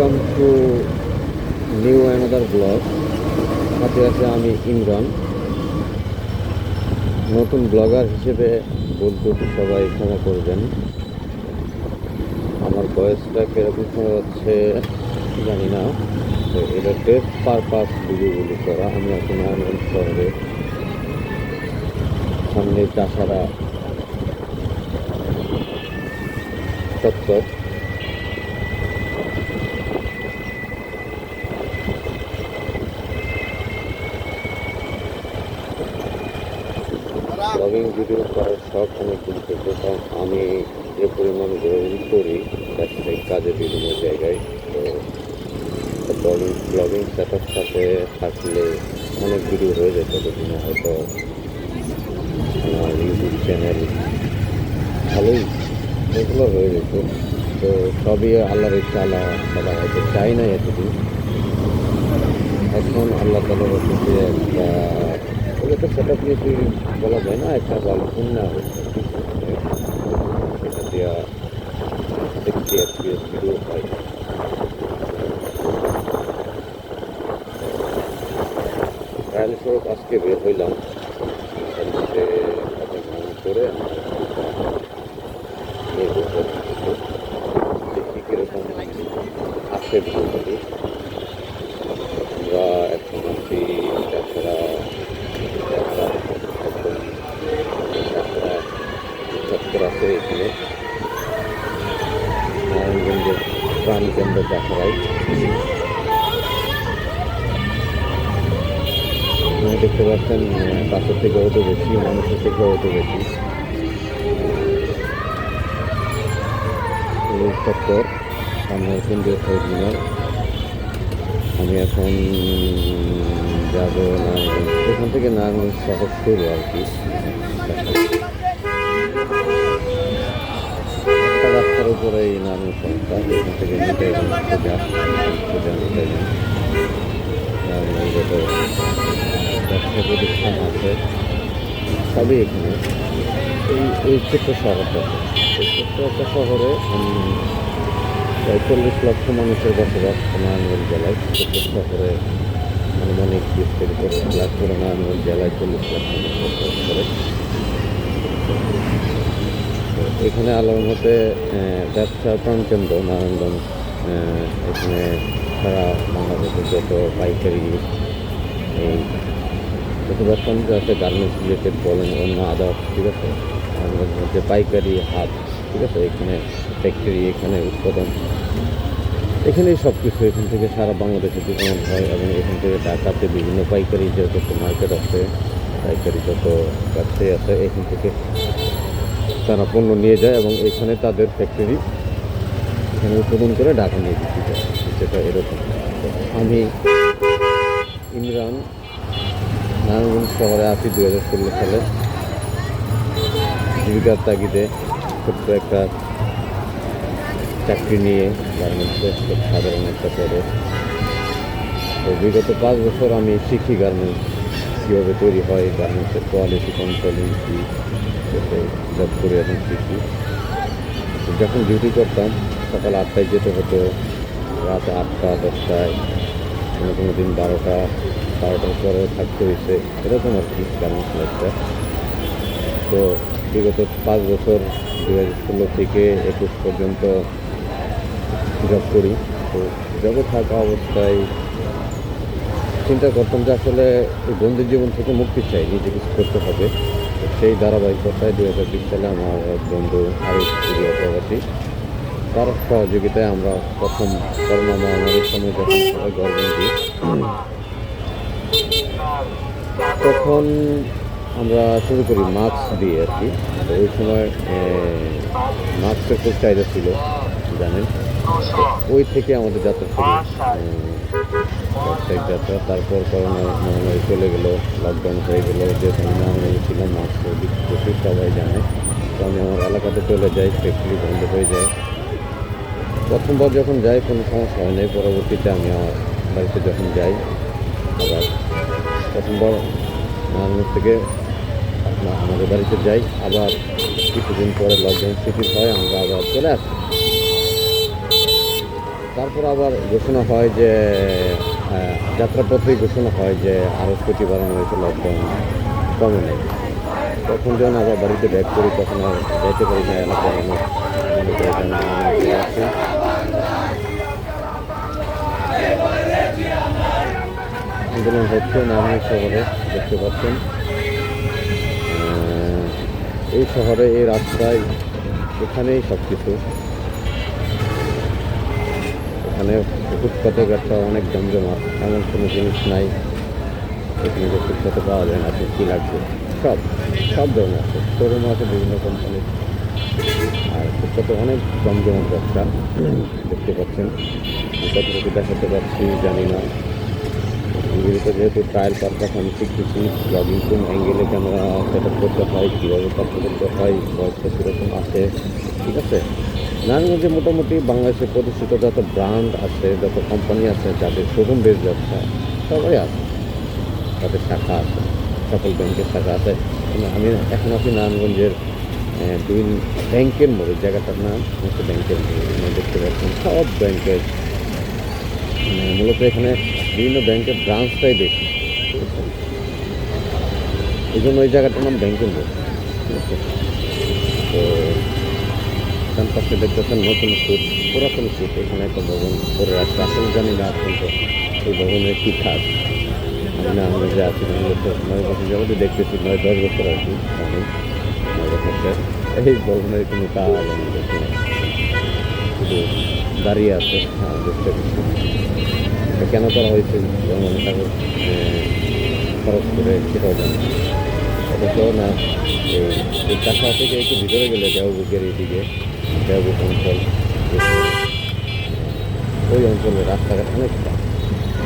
Welcome to new another blog. সাথে আছে আমি ইমরান, নতুন ব্লগার হিসেবে বলতে সবাই ক্ষমা করবেন। আমার ভয়েসটা কীরকম শোনা যাচ্ছে জানি না। তো এটা টেস্ট পারপাস ভিডিওগুলি করা। আমি এখন নারায়ণগঞ্জ শহরে, সামনে চাষারা চত্বর। ব্লগিং ভিডিও করার শখ অনেকদিন থেকে, কারণ আমি যে পরিমাণ গ্রহণ করি ব্যবসায়িক কাজে বিভিন্ন জায়গায়, তো ব্লগিং সেট আপ সাথে থাকলে অনেক ভিডিও হয়ে যেত। ততদিনে হয়তো আমার ইউটিউব চ্যানেল ভালোই এগুলো হয়ে যেত। তো সবই আল্লাহর ইচ্ছা, আল্লাহ তালা হয়তো চাই না এতদিন। এখন আল্লাহ তালা হচ্ছে একটা ওগুলো সেট আপ নিয়ে বলা যায় না, একটা ভালো কন্যা হচ্ছে সেটা দেওয়া দেখতে এক্সপিরিয়েন্স ভিডিও হয়। রায়ল সড়ক আজকে বের হইলাম করে দেখি কীরকম আসে ভিডিওটি। আমরা এখন আছি তাছাড়া চত্বর আছে এখানে নারায়ণগঞ্জের প্রাণকেন্দ্র চাষারাই। দেখতে পাচ্ছেন পাশের থেকে অত বেশি, মানুষের থেকে অত বেশি চত্বর, সামনে কেন্দ্রীয় শহীদ মিনার। আমি এখন যাব নারায়ণগঞ্জ, এখান থেকে নারায়ণগঞ্জ শহর শুরু আর কি। একটা রাস্তার উপরে এই নারায়ণগঞ্জ শহরটা, এখান থেকে মিটাইগঞ্জ নারায়ণগঞ্জ যত ব্যবসা প্রতিষ্ঠান আছে সবই এখানে। এই ছোট্ট শহরটা, এই ছোট্ট একটা শহরে প্রায় 40 লক্ষ মানুষের বসবাস নারায়ণগঞ্জ জেলায়। ছোট্ট শহরে অনেক 20 থেকে 25 লাখ করে নারায়ণগঞ্জ জেলায় 40 লাখ মানুষ বসবাস করে। তো এখানে আল্লাহর মতে ব্যবসার প্রাণকেন্দ্র নারায়ণগঞ্জ। এখানে সারা বাংলাদেশের যত পাইকারি এই যত ব্যবসা আছে, গার্মেন্টস রিলেটেড বলেন, অন্য আদার্স, ঠিক আছে, নারায়ণগঞ্জের মধ্যে পাইকারি হাট, ঠিক আছে, এখানে ফ্যাক্টরি, এখানে উৎপাদন, এখানেই সব কিছু। এখান থেকে সারা বাংলাদেশে ডিমান্ড হয় এবং এখান থেকে ঢাকাতে বিভিন্ন পাইকারি যত মার্কেট আছে, পাইকারি যত ব্যবসায়ী আছে, এখান থেকে তারা পণ্য নিয়ে যায় এবং এখানে তাদের ফ্যাক্টরি এখানে উৎপাদন করে ঢাকা নিয়ে বিক্রি করে। সেটা এরকম। আমি ইমরান নারায়ণগঞ্জ শহরে আছি 2016 সালে। জীবিকার তাগিদে ছোট্ট একটা চাকরি নিয়ে গার্মেন্টসে, খুব সাধারণ একটা পদে। তো বিগত 5 বছর আমি শিখি গার্মেন্টস কীভাবে তৈরি হয়, গার্মেন্টসের কোয়ালিটি কন্ট্রোলিং কী, জব করে এখন শিখি। যখন ডিউটি করতাম সকাল 8টায় যেতে হতো, রাত 8টা 10টায়, কোনো দিন 12টার পরেও থাকতে হয়েছে, এরকম আর কি গার্মেন্টস লাইফটা। তো বিগত 5 বছর 2016 থেকে 21 পর্যন্ত জব করি। তো জবে থাকা অবস্থায় চিন্তা করতাম যে আসলে এই বন্দির জীবন থেকে মুক্তি চাই, নিজে কিছু করতে হবে। সেই ধারাবাহিকতায় 2020 সালে আমার বন্ধু আরিফ সিরিয়া প্রবাসী, তার সহযোগিতায় আমরা প্রথম করোনা মহামারীর সময় যখন সবাই ঘরবন্দি, তখন আমরা শুরু করি মাস্ক দিয়ে আর কি। তো ওই সময় মাস্কের খুব চাহিদা ছিল জানেন। ওই থেকে আমাদের যাত্রা শুরু, ব্যবসায়িক যাত্রা। তারপর করোনা মহামারী চলে গেল, লকডাউন হয়ে গেলো। যেহেতু আমি মহামারী ছিলাম, মাস্ক প্রচুর সবাই জানে। তো আমি আমার এলাকাতে চলে যাই, ফ্যাক্টরি বন্ধ হয়ে যায়। প্রথমবার যখন যাই কোনো সমস্যা হয় নাই, পরবর্তীতে আমি আমার বাড়িতে যখন যাই, আবার প্রথমবার নারায়ণগঞ্জ থেকে আমাদের বাড়িতে যাই, আবার কিছুদিন পরে লকডাউন শিথিল হয়, আমরা আবার চলে আসি। তারপর আবার ঘোষণা হয় যে যাত্রাপত্রেই ঘোষণা হয় যে আরও ছুটি বাড়ানো হয়েছে, লকডাউন কমে নেই। তখন যখন আবার বাড়িতে ব্যাক করি তখন আর যাইতে পারি না, এলাকার মানুষ মনে করে যে আমি আছি। আন্দোলন হচ্ছে নারায়ণগঞ্জ শহরে, দেখতে পাচ্ছেন। এই শহরে এই রাস্তায় এখানেই সব কিছু। এখানে ফুটপাতের ব্যবসা অনেক জমজমাট, এমন কোনো জিনিস নাই এখানে যে ফুটপাতে পাওয়া যায় না। আপনি কী লাগবে সব সব ধরনের আছে, শোরুম আছে বিভিন্ন কোম্পানির। আর ফুটপাতে অনেক জমজমাট ব্যবসা দেখতে পাচ্ছেন। কতটুকু দেখাতে পারছি জানি না। ভিডিওতে যেহেতু ট্রায়াল পারপাস আমি শিখতেছি, ব্লগিং কোন অ্যাঙ্গেলে ক্যামেরা সেট আপ করতে হয়, কীভাবে কাজ করতে হয়, বয়সটা কীরকম আছে, ঠিক আছে। নারায়ণগঞ্জে মোটামুটি বাংলাদেশে প্রতিষ্ঠিত যত ব্র্যান্ড আছে, যত কোম্পানি আছে, যাদের শোরুম বেস ব্যবসা সবাই আছে, তাদের শাখা আছে, সকল ব্যাংকের শাখা আছে। আমি এখন আছি নারায়ণগঞ্জের দুই ব্যাংকের মোড়ে, জায়গাটার নাম হচ্ছে ব্যাংকের মোড়ে। দেখতে পাচ্ছেন সব ব্যাংকের, মূলত এখানে বিভিন্ন ব্যাংকের ব্রাঞ্চটাই বেশি, ঠিক আছে। এই জন্য ওই জায়গাটার নাম ব্যাংকের মোড়, ঠিক আছে। তো এখান পাশে দেখতেছেন নতুন সুদ, পুরাতন সুদ। এখানে একটা ভবন করে রাখছে, আসলে জানি না কিন্তু এই ভবনের কী কাজ। আমি না আমরা যে আছি 9 বছর যাবতীয় দেখতেছি, 9-10 বছর আর কি, আমি 9 বছর। এই ভবনের কোনো কাজ আমি দেখি না, শুধু দাঁড়িয়ে আছে। হ্যাঁ, দেখতে পাচ্ছি কেন করা হয়েছে, জনগণের টাকা খরচ করে, সেটাও জানি অথচ না। এই টাকা থেকে একটু ভিতরে গেলে দেওবুকের এইদিকে, দেওবুক অঞ্চল, ওই অঞ্চলের রাস্তাঘাট অনেকটা,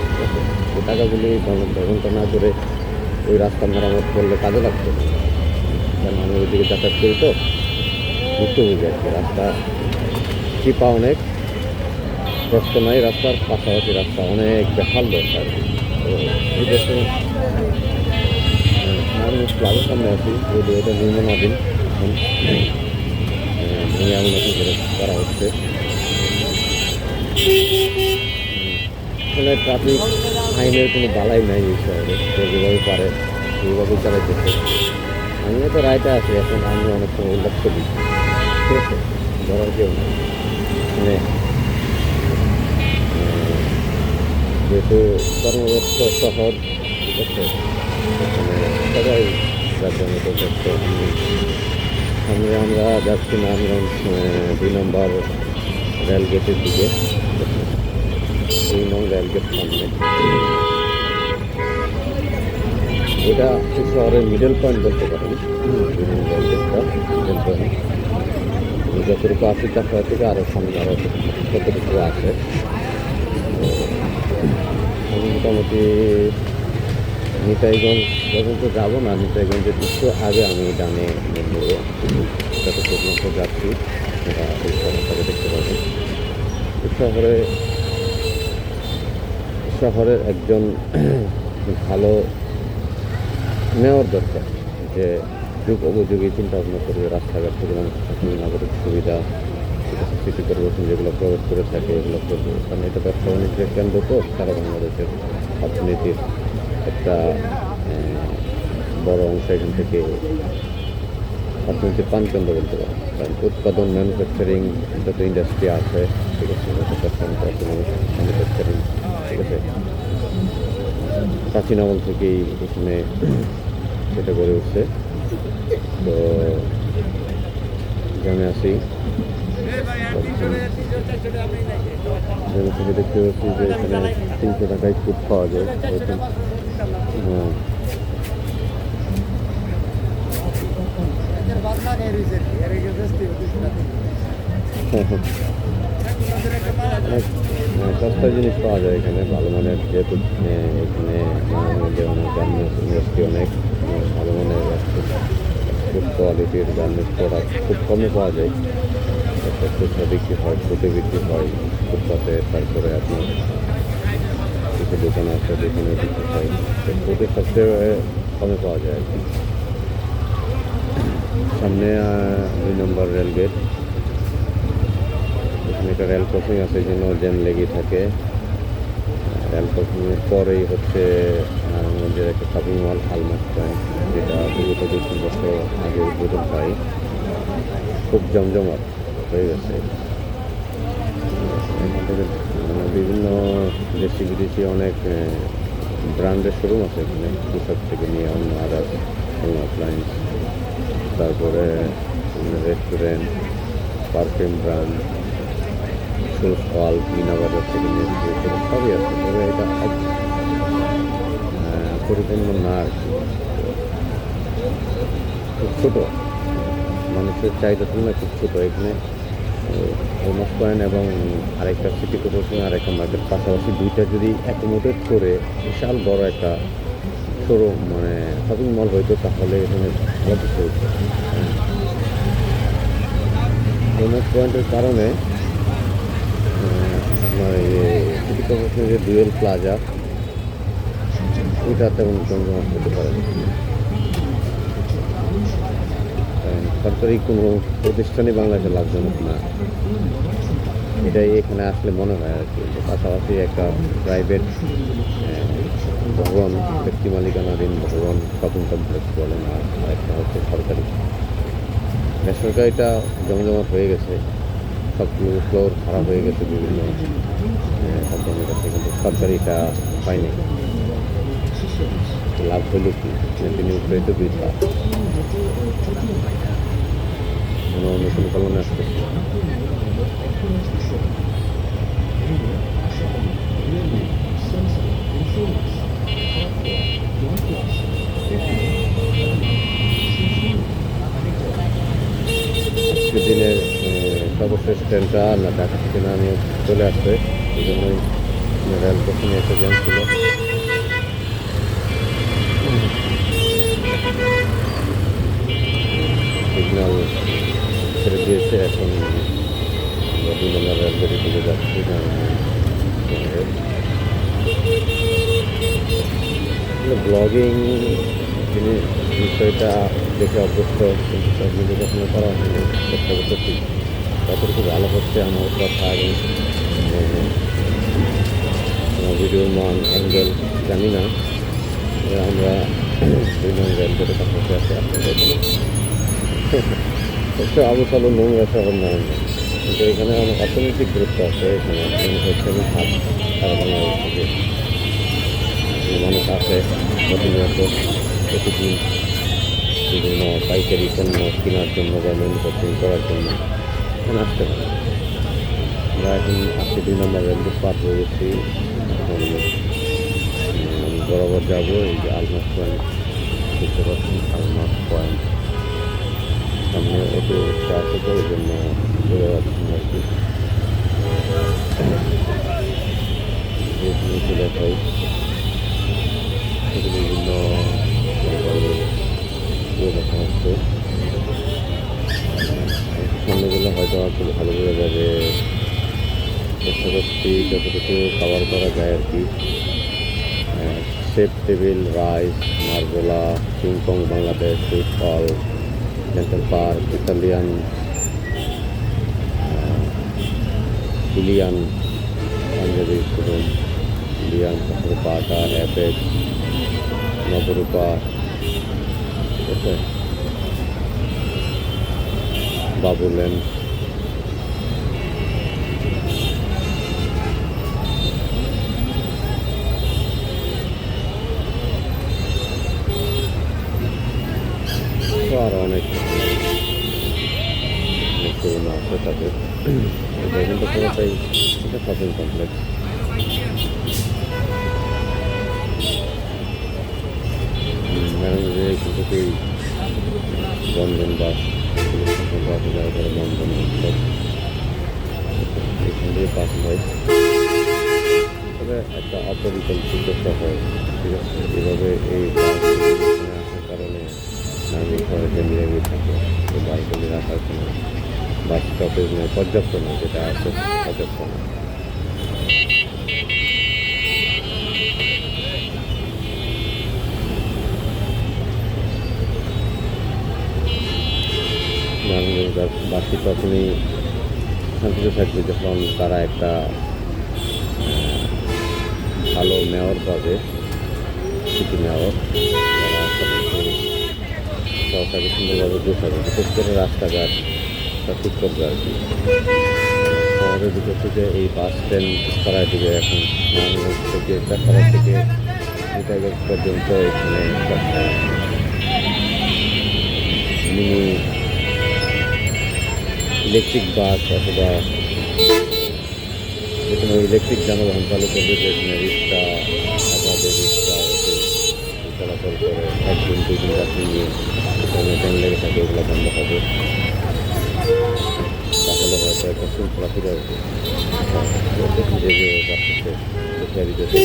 ঠিক আছে। ওই টাকাগুলি তদন্ত না করে ওই রাস্তা মেরামত করলে কাজে লাগতো, কারণ আমি ওইদিকে যাতায়াত করি তো বুঝতে বুঝে আর কি। রাস্তা চিপা অনেক, প্রশ্ন নাই, রাস্তার পাশাপাশি রাস্তা অনেক বেহাল দরকার। তো এই দেশে নারায়ণগঞ্জ ক্লাবের সামনে আছি, যদি এটা নির্মাণাধীন এখন ভেঙে এমন নতুন করে করা হচ্ছে। আসলে ট্রাফিক আইনের কোনো বালাই নাই এই শহরে, যেভাবে পারে সেইভাবেই চালাইতেছে। আমিও তো রায়টা আছি, এখন আমি অনেক সময় উল্লেখ করি, ঠিক আছে, ধরার কেউ নেই। মানে যেহেতু কর্মব্যস্ত শহর, ঠিক আছে, এখানে সবাই রাজনীতি করছে। সামনে আমরা যাচ্ছি নারায়ণগঞ্জ 2 নম্বর রেলগেটের দিকে, 2 নং রেলগেট সামনে। এটা শহরের মিডল পয়েন্ট বলতে পারেন, 2 নং রেলগেটটা মিডল পয়েন্ট। যতটুকু আছে তার থেকে আরও সামনে আরও কতটুকু আছে। মোটামুটি নিতাইগঞ্জ পর্যন্ত যাবো না, নিতাইগঞ্জের একটু আগে আমি ডানে নেব, যত পর্যন্ত যাচ্ছি সেটা এই শহরটাকে দেখতে পাবেন। শহরের একজন ভালো মেয়র দরকার, যে যুগ উপযোগী চিন্তা ভাবনা করবে, রাস্তাঘাট থেকে নাগরিক সুবিধা, ঠিক আছে, সিটি কর্পোরেশন যেগুলো প্রবেশ করে থাকে এগুলো করবে। কারণ এটা ব্যবসা বাণিজ্যের কেন্দ্র তো, সারা বাংলাদেশের অর্থনীতির একটা বড় অংশ এখান থেকে অর্থনীতির প্রাণকেন্দ্র বলতে পারে। কারণ উৎপাদন, ম্যানুফ্যাকচারিং যত ইন্ডাস্ট্রি আছে, ঠিক আছে, ম্যানুফ্যাকচারিং, ঠিক আছে, প্রাচীন আমল থেকেই এখানে সেটা গড়ে উঠছে। তো গ্রামে আসি, থেকে দেখতে পাচ্ছি যে এখানে 300 টাকায় ফুড পাওয়া যায়। হ্যাঁ, সস্তা জিনিস পাওয়া যায় এখানে, ভালো মানের। যেহেতু এখানে অনেক গার্মেন্টস ইন্ডাস্ট্রি, অনেক ভালো মানের ফুড কোয়ালিটির গার্মেন্টস প্রোডাক্ট খুব কমে পাওয়া যায়। খুচরা বিক্রি হয়, ফুটে বিক্রি হয় ফুটপাতে। তারপরে আপনার কিছু দোকান আছে, দোকানে বিক্রি হয়। ফুটে সবচেয়ে কমে পাওয়া যায় আর কি। সামনে 2 নম্বর রেলগেট, এখানে এটা রেল ক্রসিং আছে, এই জন্য জ্যাম লেগেই থাকে। রেল ক্রসিংয়ের পরেই হচ্ছে নারায়ণগঞ্জের একটা শপিং মল আলমাস পয়েন্ট, যেটা বিগত 2-3 বছর আগে উদ্বোধন হয়। খুব জমজমাট হয়ে গেছে। এখান থেকে মানে বিভিন্ন দেশি বিদেশি অনেক ব্র্যান্ডের শোরুম আছে এখানে, পোশাক থেকে নিয়ে অন্য আদার্স হোম অ্যাপ্লায়েন্স, তারপরে রেস্টুরেন্ট, পারফিউম ব্র্যান্ড, শুজ ওয়াল, মিনা বাজার থেকে নিয়ে সবই আছে। তবে এটা পরিপূর্ণ না আর কি, খুব ছোটো, মানুষের চাহিদা তুলনায় খুব ছোটো। এখানে হোমস পয়েন্ট এবং আরেকটা সিটি কর্পোরেশন আর একটা মার্কেট পাশাপাশি দুইটা যদি অ্যাকোমোডেট করে বিশাল বড় একটা শোরুম মানে শপিং মল হইতো, তাহলে এখানে ভালো কিছু হতো। হোমস পয়েন্টের কারণে আপনার সিটি কর্পোরেশনের যে ডুয়েল প্লাজা, ওইটা তেমন জমজমাট হতে পারে। সরকারি কোনো প্রতিষ্ঠানই বাংলাদেশে লাভজনক না, এটাই এখানে আসলে মনে হয় আর কি। পাশাপাশি একটা প্রাইভেট ভবন, ব্যক্তি মালিকানাধীন ভবন, শপিং কমপ্লেক্স বলেন, আর একটা হচ্ছে সরকারি। বেসরকারিটা জমজমাট হয়ে গেছে, সবগুলো ফ্লোর খারাপ হয়ে গেছে বিভিন্ন কোম্পানির কাছে, কিন্তু সরকারিটা পায়নি। লাভ হইল কি, তিনি উপরে তো বৃদ্ধা নতুন কলমে আসতেছে। আজকের দিনের সর্বশেষ ট্রেনটা ঢাকা থেকে নামিয়ে চলে আসবে, এই জন্যই রেল ক্রসিংয়ে একটা জ্যাম ছিল। সিগন্যাল ছেড়ে দিয়েছে, এখন আমরা 2 নম্বর রেলগেটের দিকে যাচ্ছি। ব্লগিং বিষয়টা দেখে অভ্যস্ত, কিন্তু সব ভিডিও কখনো করা হয়নি, চেষ্টা করতেছি। কতটুকু ভালো হচ্ছে আমার কথা এবং ভিডিওর মান অ্যাঙ্গেল জানি না। আমরা 2 নম্বর রেলগেটের কাছাকাছি আছে, একটু আবু সালু নোংরা শহর না, কিন্তু এখানে অনেক অর্থনৈতিক গুরুত্ব আছে। এখানে ম্যানুফ্যাকচারিং হাব সারা বাংলাদেশ থেকে মানুষ আসে প্রতিনিয়ত, প্রতিদিন বিভিন্ন পাইকারি পণ্য কেনার জন্য বা ম্যানুফ্যাকচারিং করার জন্য এখানে আসতে পারে। আমরা এখন আসছি 2 নম্বর রেলগেট পার হয়ে গেছি, এখন বরাবর যাবো। এই যে আলমাস পয়েন্ট দেখতে পাচ্ছি, আলমাস পয়েন্ট সামনে একটু চাষ হতো, ওই জন্য বোঝা যাচ্ছে আর কি। দেখাই বিভিন্ন দেখা হচ্ছে, সামনে গেলে হয়তো আসলে ভালো বোঝা যাবে। চেষ্টা করছি যতটুকু কভার করা যায় আর কি। Shape table, rice, মার্গোলা, King Kong Bangladesh, sweet হল, central park, Italian, ইলিয়ান panjabi showroom, ইলিয়ান, তারপরে বাটা, অ্যাপেক্স, নবরূপা, ঠিক আছে, বাবুল্যান্ড, আর অনেক শোরুম আছে তাদের। এখান তো পুরোটাই একটা শপিং কমপ্লেক্স। নারায়ণগঞ্জে এখান থেকেই বন্ধন বাস, বাসে যাওয়া করে বন্ধন উৎসব এখান থেকে পাস হয়। তবে একটা অপরিকল্পিত শহর, ঠিক আছে, এভাবে এই বাস আসার কারণে নামি শহরে মিলেমিশে থাকে। তো বাসগুলি রাখার কোনো বাস স্টপেজ নেই, পর্যাপ্ত নয়, যেটা আছে পর্যাপ্ত নয়। নারায়ণগঞ্জবাসী তখনই শান্তিতে থাকবে যখন তারা একটা ভালো মেয়র পাবে, সিটি মেয়র, যারা সব কিছু শহরটাকে সুন্দরভাবে গোছাবে, বিশেষ করে রাস্তাঘাট ঠিক করবে আর কি। শহরের ভিতর থেকে এই বাস স্ট্যান্ড সরাই দিবে এখন, নারায়ণগঞ্জ থেকে চাষারা থেকে নেতাগঞ্জ পর্যন্ত এখানে মিনি ইলেকট্রিক বাস অথবা যে কোনো ইলেকট্রিক যানবাহন চালু করবে, যেখানে রিক্সা, আমাদের রিক্সা চলাচল করে একদিন দুই দিন যাত্রী নিয়ে সেখানে ট্রেন লেগে থাকে, ওগুলো বন্ধ হবে। তাহলে হয়তো একটা শৃঙ্খলা ফিরে আসবে, যে যে বাসে কোথায় যেতে পারি।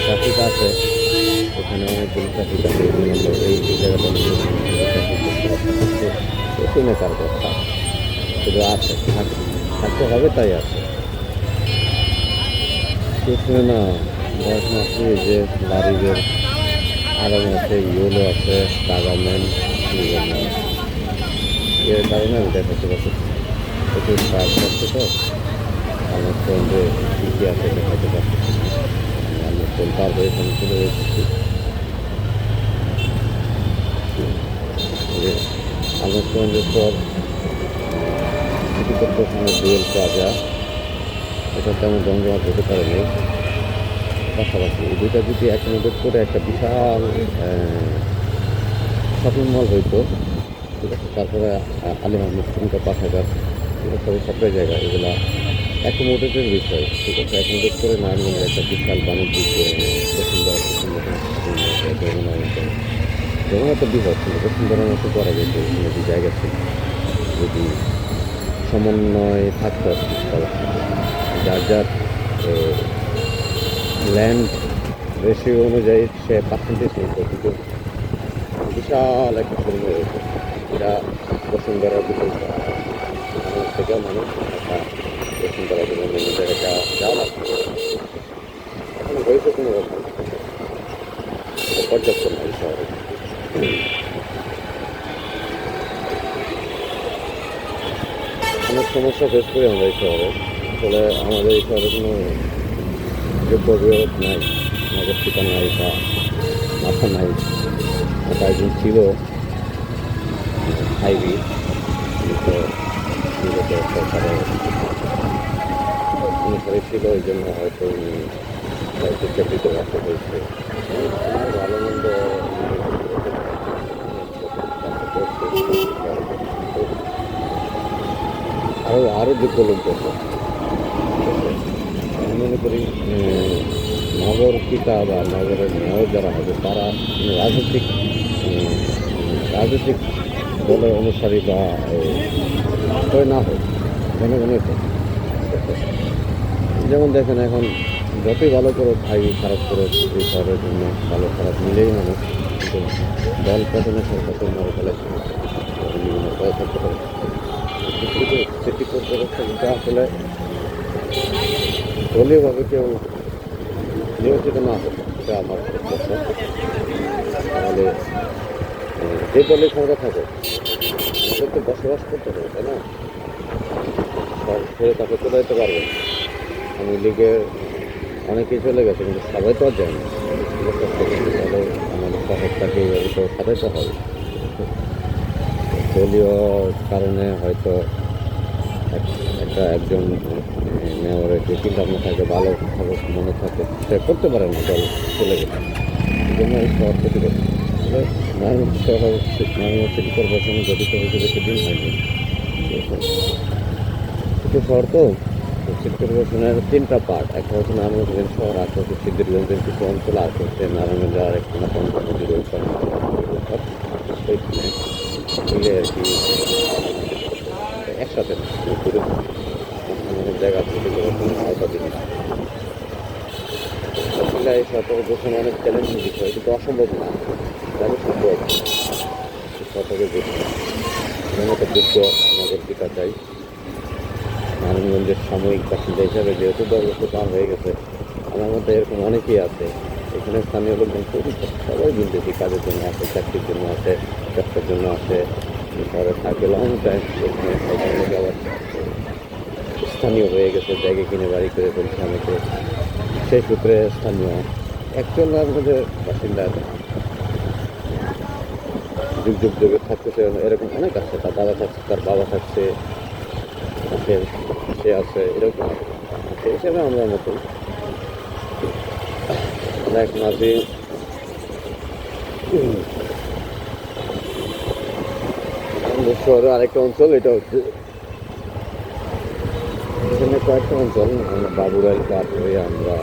ট্রাফিক আছে ওখানে, অনেকগুলো ট্রাফিক আছে, এই জায়গাটা শুনে তার কথা শুধু আছে, থাকতে হবে তাই আছে। শুনে না বয়স মাত্র যে বাড়িদের আরাম আছে, ইউলো আছে, গভর্নমেন্ট এর কারণে আমি দেখাতে পারছি প্রচুর কাজ করছে, তো আমার ফ্রেন্ডে কী কী আছে দেখাতে পারছি। আমি ফোন পার হয়ে ফোন চলে এসেছি। আমার ফ্রেন্ডের পর সিটি কর্পোরেশনের ডুয়েল প্লাজা, এটা তেমন জমজমাট হতে পারেনি। পাশাপাশি এই দুইটা যদি অ্যাকোমোডেট করে একটা বিশাল শপিং মল হইতো, ঠিক আছে, তারপরে আলী মাহমুদ সুনকা পাঠাগার, এটা সবই সবটাই জায়গা, এগুলা অ্যাকোমোডেটের বিষয়, ঠিক আছে। অ্যাকোমোডেট করে নারায়ণগঞ্জের একটা বিশাল বাণিজ্যিক বসুন্ধরা যমুনা তো বৃহৎ, কিন্তু বসুন্ধরার মতো করা যেত, যদি জায়গা ছিল, যদি সমন্বয় থাকতো যার যার ল্যান্ড রেশিও অনুযায়ী সে পার্সেন্টেজ নিত, কিন্তু বিশাল একটা পরিমাণ রয়েছে। এটা বসুন্ধরার বিকল্প থেকেও মানুষ একটা বসুন্ধরার জন্য অন্য জায়গায় যাওয়া লাগবে। এখন হয়েছে কোনো রকম পর্যাপ্ত নয় শহরে। অনেক সমস্যা ফেস করি আমরা এই শহরে। আসলে আমাদের এই শহরে কোনো যোগ্য অভিভাবক নাই, আমাদের ঠিকানা নাই বা মাথা নাই। একটা একজন ছিল হাইবি, বিগত সরকারের অনুসারে ছিল, ওই জন্য হয়তো উনি চাকরিতে ব্যস্ত হয়েছে। ভালো মন্দ আরও যোগ্য লোক দরকার। আমি মনে করি নগর পিতা বা নগরের মেয়র যারা হবে, তারা রাজনৈতিক দলের অনুসারী বা না হোক, জনগণের হোক। যেমন দেখেন এখন যতই ভালো করো, ভাই খারাপ করো, এই শহরের জন্য ভালো খারাপ মিলেই মানুষ, কিন্তু দল পতনের সরকার মরে ফেলে বিভিন্ন পদ থাকতে পারে। কিন্তু সিটি কর্পোরেশনটা আসলে দলীয়ভাবে কেউ নিয়োজিত না হোক, এটা আমার প্রত্যাশা। তাহলে যে দলের ক্ষমতা থাকে আমাদের তো বসবাস করতে হবে, তাই না? সব ছেড়ে তাকে চলে যেতে পারবে না। আমি লীগের অনেকেই চলে গেছে, কিন্তু সবাই তো আর যায় না। তাহলে আমাদের শহরটাকে এইভাবে তো সাজাতে হবে। দলীয় কারণে হয়তো একজন মেয়রের যে চিন্তা ভাবনা থাকে, ভালো খবর মনে থাকে, সে করতে পারে না, দল চলে গেছে। এই জন্য এই শহর ক্ষতি করছে। নারায়ণগঞ্জ শহর, নারায়ণগঞ্জ সিটি কর্পোরেশনে গঠিত হয়েছে বেশি দিন হয়নি। ছোটো শহর তো, সিটি কর্পোরেশনের 3টা পার্ট, একটা হচ্ছে নারায়ণগঞ্জ শহর, একটা হচ্ছে সিদ্ধিরগঞ্জের কিছু অঞ্চল, আর হচ্ছে নারায়ণগঞ্জের আর একটা নদীর ওইখানে মিলে আর কি একসাথে অনেক জায়গা সিটি কর্পোরেশনের আওতা দিকে। আসলে এই সরকার ঘোষণা অনেক চ্যালেঞ্জিং বিষয়, কিন্তু অসম্ভব না, জানি সম্ভব। সরকারের ঘোষণা একটা যোগ্য আমাদের পিতা চাই। নারায়ণগঞ্জের সাময়িক বাসিন্দা হিসাবে যেহেতু 10 বছর পার হয়ে গেছে, আমার মধ্যে এরকম অনেকেই আছে এখানে স্থানীয় লোকজন খুবই সবাই বিদেশি কাজের জন্য আসে, চাকরির জন্য আসে, ব্যবসার জন্য আসে। শহরে থাকে লং টাইম, এখানে আবার স্থানীয় হয়ে গেছে, জায়গা কিনে বাড়ি করে ফেলছে অনেকে, সেই সূত্রে স্থানীয় অ্যাকচুয়াল আমাদের বাসিন্দা যুগ যুগ যুগে থাকতেছে এরকম অনেক আছে। তার দাদা থাকছে, তার বাবা থাকছে, সে আছে, এরকম সেই হিসাবে আমরা মতো এক মাঝে আমাদের শহরে আরেকটা অঞ্চল, এটা হচ্ছে এখানে কয়েকটা অঞ্চল আমরা বাবুরাইল পার হয়ে আমরা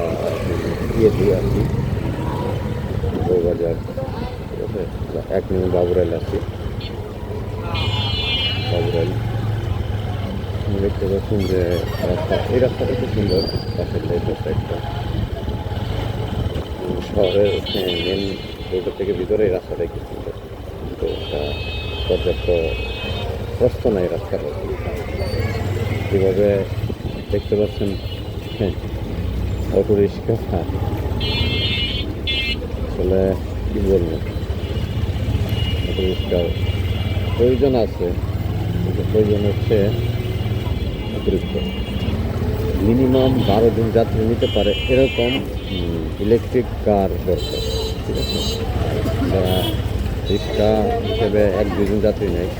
ইয়ে দিয়ে আসি বউবাজার, ঠিক আছে। 1 নম্বর বাবুরাইল আসি, বাবুরাইল দেখতে পাচ্ছেন যে রাস্তা, এই রাস্তাটা খুব সুন্দর, পাশের একটা শহরের মেন রোডের থেকে ভিতরে এই রাস্তাটা খুব সুন্দর, কিন্তু একটা পর্যাপ্ত প্রস্ত নাই রাস্তার। কীভাবে দেখতে পাচ্ছেন অটো রিক্সা, আসলে কী বলবো, অটো রিক্সার প্রয়োজন আছে, কিন্তু প্রয়োজন হচ্ছে অতিরিক্ত। মিনিমাম 12 জন যাত্রী নিতে পারে এরকম ইলেকট্রিক কার দরকার, ঠিক আছে। যারা রিক্সা হিসেবে 1-2 জন যাত্রী নেয়,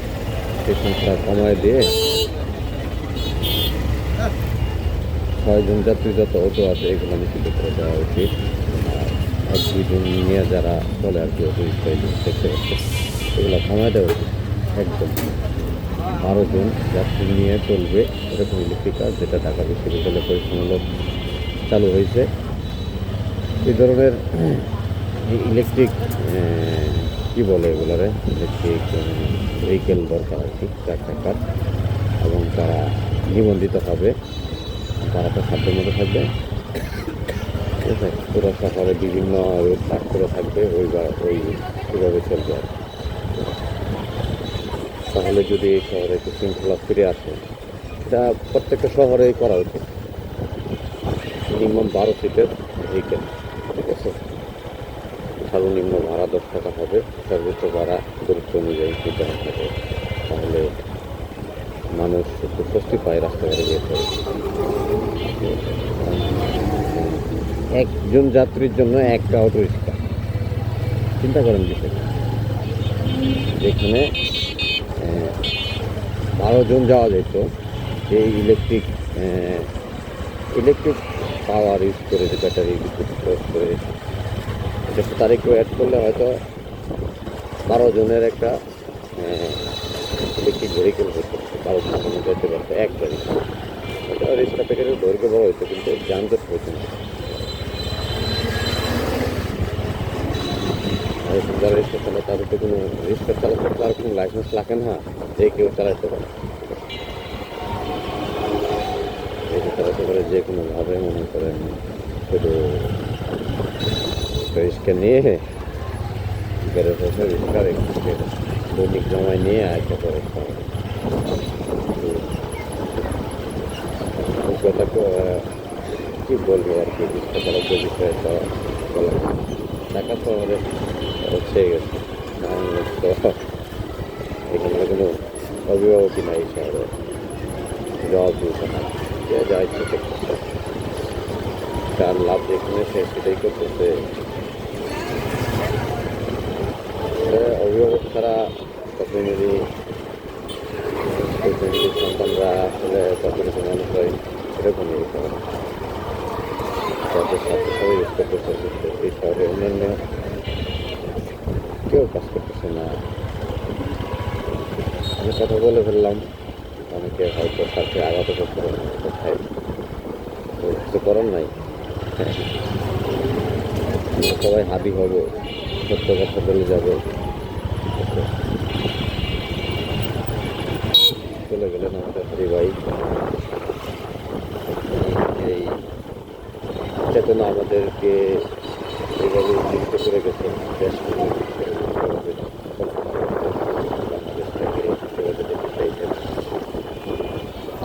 সেই সংখ্যা কমায় দিয়ে 6 জন যাত্রী যত অটো আছে এগুলো নিশ্চিত করে দেওয়া উচিত। আর 1-2 জন নিয়ে যারা চলে আর কি অটো রিক্সা দেখতে পাচ্ছে, এগুলো কমায় দেওয়া উচিত। একদম 12 জন যাত্রী নিয়ে চলবে এরকম ইলেকট্রিক কার, যেটা ঢাকা বিশ্ববিদ্যালয় পরীক্ষামূলক চালু হয়েছে। এই ধরনের ইলেকট্রিক কী বলে এগুলোরে, ইলেকট্রিক ভেহিকেল দরকার আর কি, 4 চাকার, এবং তারা নিবন্ধিত হবে, তারা তো সাধ্যের মতো থাকবে, ঠিক আছে। পুরো শহরে বিভিন্ন রুট পাস করে থাকবে, ওইভাবে চলবে আর। তাহলে যদি এই শহরে একটু শৃঙ্খলা ফিরে আসে, এটা প্রত্যেকটা শহরেই করা উচিত। মিনিমাম 12 সিটের ভেহিকেল, ঠিক আছে। সর্বনিম্ন ভাড়া 10 টাকা হবে, সর্বোচ্চ ভাড়া গুরুত্ব অনুযায়ী দিতে হবে। তাহলে মানুষ একটু স্বস্তি পায় রাস্তাঘাটে যেতে। একজন যাত্রীর জন্য একটা অটো রিক্সা, চিন্তা করেন বিষয়টা। যেখানে 12 জন যাওয়া যেত, এই ইলেকট্রিক পাওয়ার ইউজ করে, যে ব্যাটারি বিদ্যুৎ প্রয়োগ করে, এটা তারিখও অ্যাড করলে হয়তো 12 জনের একটা ইলেকট্রিক ভেহিকেল হতো, 12 জন যেতে পারতো এক গাড়ি। এটা রিক্সা থেকে দৈর্ঘ্য বড় হতো, কিন্তু যানজট হতো না। আর যারা রিক্সা চালায় তাদের তো কোনো রিক্সা চালাতে তার কোনো লাইসেন্স লাগে না, যে কেউ চালাতে পারে, চালাতে পারে যে কোনোভাবে। মনে করেন শুধু রিক্সা নিয়ে বেরোতে হচ্ছে, রিক্সার দৈনিক জমায় নিয়ে আসতে পারে। কথা কী বলবো আর কি, রিক্সা চালকদের বিষয়ে তো বলা ঢাকা শহরে হচ্ছে গেছে। এখানে কোনো অভিভাবকই নাই শহরে, জবাব দিতে না, যে যা ইচ্ছে করতেছে, তার লাভ যেখানে সে সেটাই করতেছে। অভিভাবক ছাড়া প্রতিনিধি সন্তানরা আসলে প্রতিনিধি মানুষ হয়, এরকমই করে তাদের সাথে সবাই ইউজ করতেছে। এই শহরে অন্যান্য কেউ কাজ করতেছে না। আমি কথা বলে ফেললাম, অনেকে হয়তো সাথে আঘাত করতে পারে কোথায়, কিছু করার নাই। আমরা সবাই হাবি হব, সত্য কথা বলে যাব। চলে গেলেন আমাদের হরি ভাই। এই চেতনা আমাদেরকে এইভাবে উদ্দীপ্ত করে গেছে, দেশ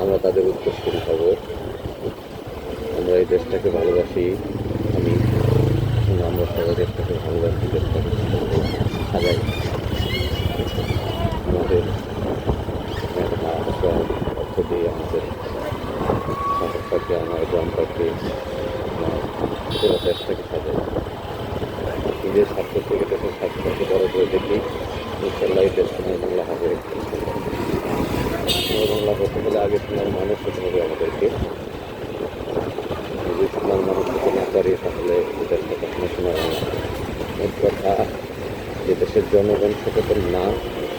আমরা তাদের উত্তরসূরি হব। আমরা এই দেশটাকে ভালোবাসি। আমরা সবাই পুরো দেশটাকে সাজাই। নিজের স্বার্থ থেকে দেশের স্বার্থকে বড় করে দেখি, ইনশাল্লাহ এই দেশ সোনার বাংলা হবে। সোনার বাংলা হতে হলে আগে সোনার মানুষ হতে হবে আমাদেরকে। যদি সোনার মানুষ হতে না পারি তাহলে এই দেশটা কখনো সোনার বাংলা হবে। মোট কথা, যে দেশের জনগণ সচেতন না,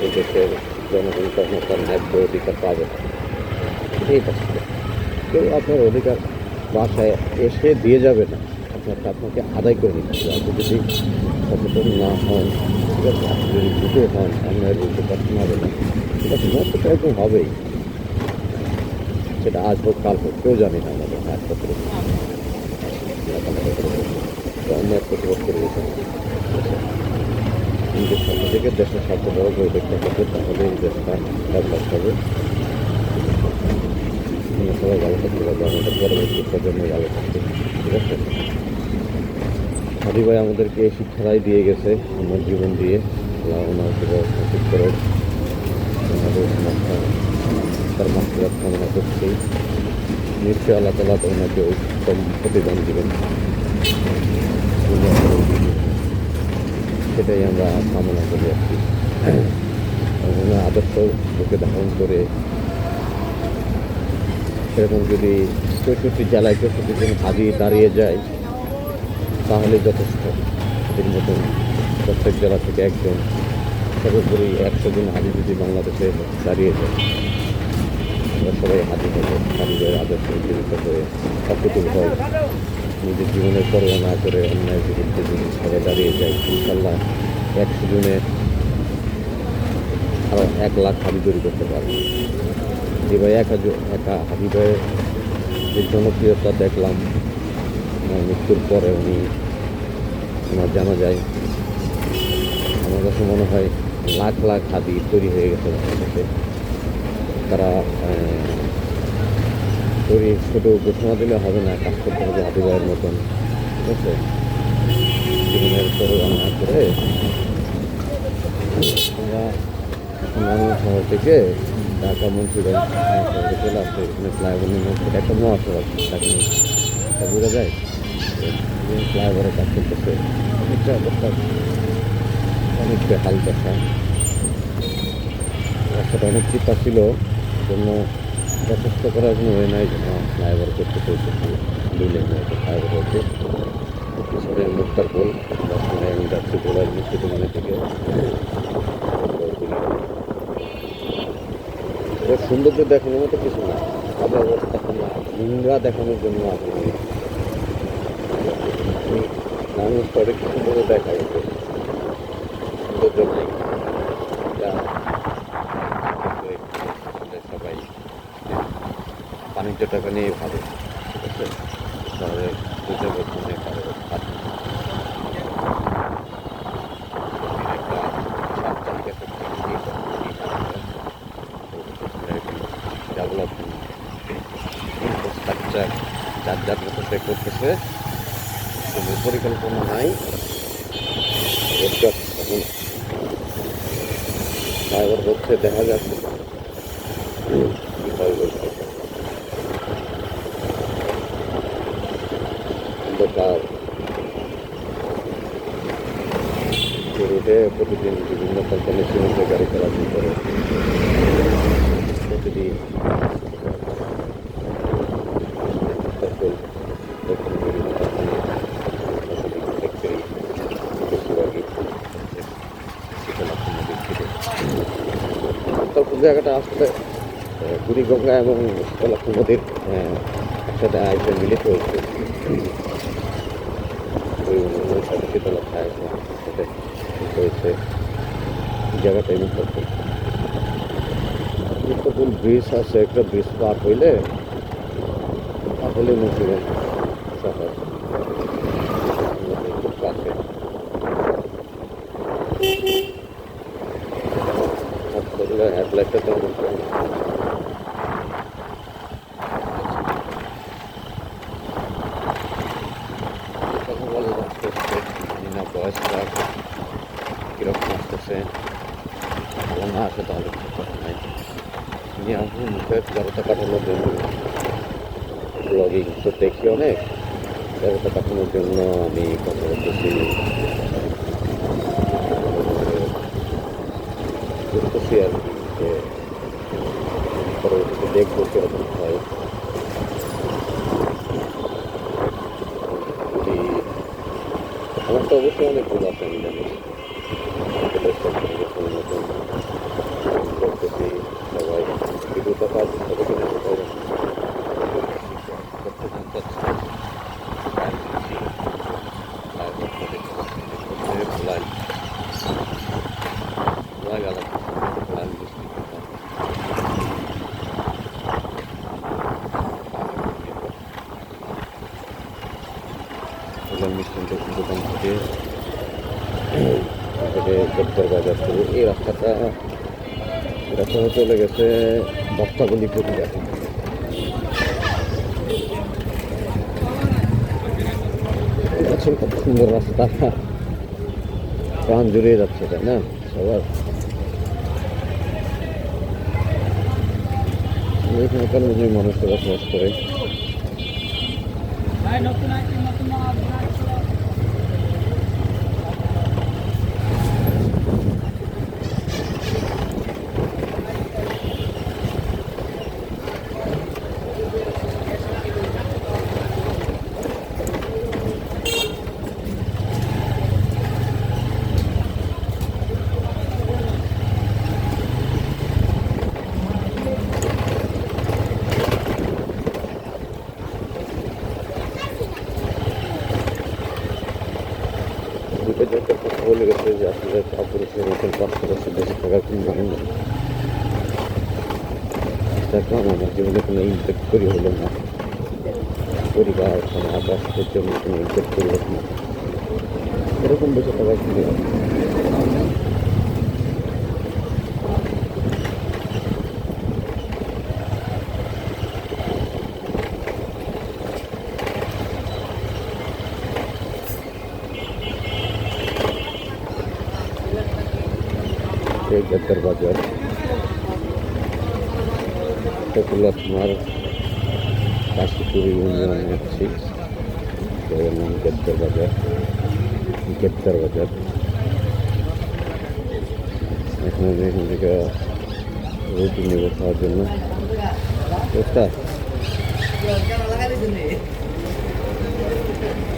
এই দেশের জনগণ কখনো তার ন্যায্য অধিকার পাবে না। এই দেশটা কেউ আপনার অধিকার বাসায় এসে দিয়ে যাবে না, আপনাকে আদায় করে নিতে হবে। আপনি যদি সচেতন না হন, ঠিক আছে, আপনি যদি দুটো হন, আপনার উপকার হবে না, ঠিক আছে, নষ্ট তো একদম হবেই। সেটা আজ হোক কাল হোক, কেউ জানি না আমাদের একটা করে অন্যায় প্রতিবাদ করে গেছে। নিজের স্বার্থ থেকে দেশের স্বার্থ বড় করে দেখতে হবে, তাহলে এই দেশটা ডেভেলপ হবে। আমরা সবাই ভালো থাকতে পারবো, আমাদের পরবর্তী প্রজন্ম ভালো থাকবে, ঠিক আছে। হাদি ভাই আমাদেরকে এই শিক্ষাটাই দিয়ে গেছে আমার জীবন দিয়ে। আল্লাহ ওনাকে ঠিক করে ওনাদের তার মাত্রা কামনা করছি। নিশ্চয়ই আল্লাহ তালা ওনাকে উত্তম প্রতিদান দেবেন, সেটাই আমরা কামনা করি আর কি। ওনার আদর্শ বুকে ধারণ করে সেরকম যদি 64 জেলায় 64 জন হাদি দাঁড়িয়ে যায় তাহলে যথেষ্ট। এর মতন প্রত্যেক জেলা থেকে একজন, সর্বোপরি 100 জন হাদি যদি বাংলাদেশে দাঁড়িয়ে যায়, আমরা সবাই হাদি হবো। হাদিদের আদর্শ জীবিত হয়ে সচেতন হয়, নিজের জীবনের পরোয়া না করে অন্যায় বিরুদ্ধে যদি সবাই দাঁড়িয়ে যায়, ইনশাল্লাহ 100 জনে আরও 1 লাখ হাদি তৈরি করতে পারবে। এবার একা হাদি ভাইয়ের যে জনপ্রিয়তা দেখলাম মৃত্যুর পরে, ওনার জানা যায়, আমার কাছে মনে হয় লাখ লাখ হাদি তৈরি হয়ে গেছে বাংলাদেশে। তারা তৈরি শুধু ঘোষণা দিলে হবে না, কাজ করতে হবে হাদি ভাইয়ের মতন, ঠিক আছে। জীবনের পরোয়া না করে আমরা নারায়ণ শহর থেকে ঢাকা মুন্সিগঞ্জ শহরে চলে আসছে। এখানে ফ্লাইওভার নির্মাণ করে একটা মহাসড়ক, তাকে বোঝা যায় ফ্লাইওভারে কাজ করতেছে। অনেকটা অবস্থা অনেক বেহাল দশা, রাস্তাটা অনেক চিপা ছিল, জন্য যথেষ্ট করার কোনো ওয়ে নাই, যেন ফ্লাইওভার করতে চলছে দুই লেনে ফ্লাইওভার হচ্ছে। পিছনের মুক্তার পোল, আমি যাচ্ছি গোলার মিষ্টির দোকানে থেকে। এর সৌন্দর্য দেখানোর মতো কিছু না, খাবার অবস্থা না, নোংরা দেখানোর জন্য আপনি মানুষ অনেক সুন্দর দেখা যেত, সৌন্দর্য নাই। সবাই বাণিজ্য টাকা নিয়ে ভাবে, ঠিক আছে, শহরের দুর্যোগের জন্য কারো যার মতো সে করতেছে, কোনো পরিকল্পনা নাই। ড্রাইভার হচ্ছে, দেখা যাচ্ছে অন্ধকার রুটে প্রতিদিন বিভিন্ন কোম্পানির সীমান্তে গাড়ি চলাচল করে। প্রতিদিন জায়গাটা আসলে বুড়িগঙ্গা এবং শীতলক্ষ্মী নদীর একসাথে আইসে মিলিত হয়েছে। শীতলক্ষা সাথে হয়েছে জায়গাটাই মুক্তপুর ব্রিজ আছে, একটা ব্রিজ পার হইলে তাহলে মুন্সিগঞ্জ শহর খুব কাছে। হেডলাইটটা তো বয়সটা কীরকম আসতেছে, ভালো না আসে তাহলে কিছু কথা নাই। নিয়ে আসুন মুখে জড়তা কাটানোর জন্য ব্লগিং তো দেখি অনেক, ব্যবসা কাটানোর জন্য আমি কথা বলতেছি, বুঝতেছি আর কি যে পরবর্তীতে দেখবো কিরকম হয়। যদি আমার তো অবশ্যই অনেক ভুল আছে, আমি জানি নতুন করতেছি, সবাই ভিডিওটা কাজ হবে কিনা সেটাও জানি না। করতে জানতে চাচ্ছি লাগালাম মিষ্টান্ত দোকান থেকে গ্রেপ্তার বাজার শুরু। এই রাস্তাটা চলে গেছে বক্তাগুলি প্রতিটা। কত সুন্দর রাস্তা, প্রাণ জুড়িয়ে যাচ্ছে, তাই না সবার? এখানে কালমজুরি মানুষের বসবাস করে। একটা কথা বলে গেছে যে আসলে অপরিচয় নতুন পাসপোর্ট দেশে থাকার কোনো মানে নেই। দেখলাম আমার জীবনে কোনো ইম্প্যাক্ট করি হলো না, পরিবার সমাজ রাষ্ট্রের জন্য কোনো ইম্প্যাক্ট করি হলো না, এরকম বেঁচে থাকার কোনো গ্রেপ্তার বাজার আপনার কাশীপুর ইউনিয়ন হচ্ছে নাম গ্রেপ্তার বাজার। এখন আমি এখান থেকে রুটি নেব খাওয়ার জন্য।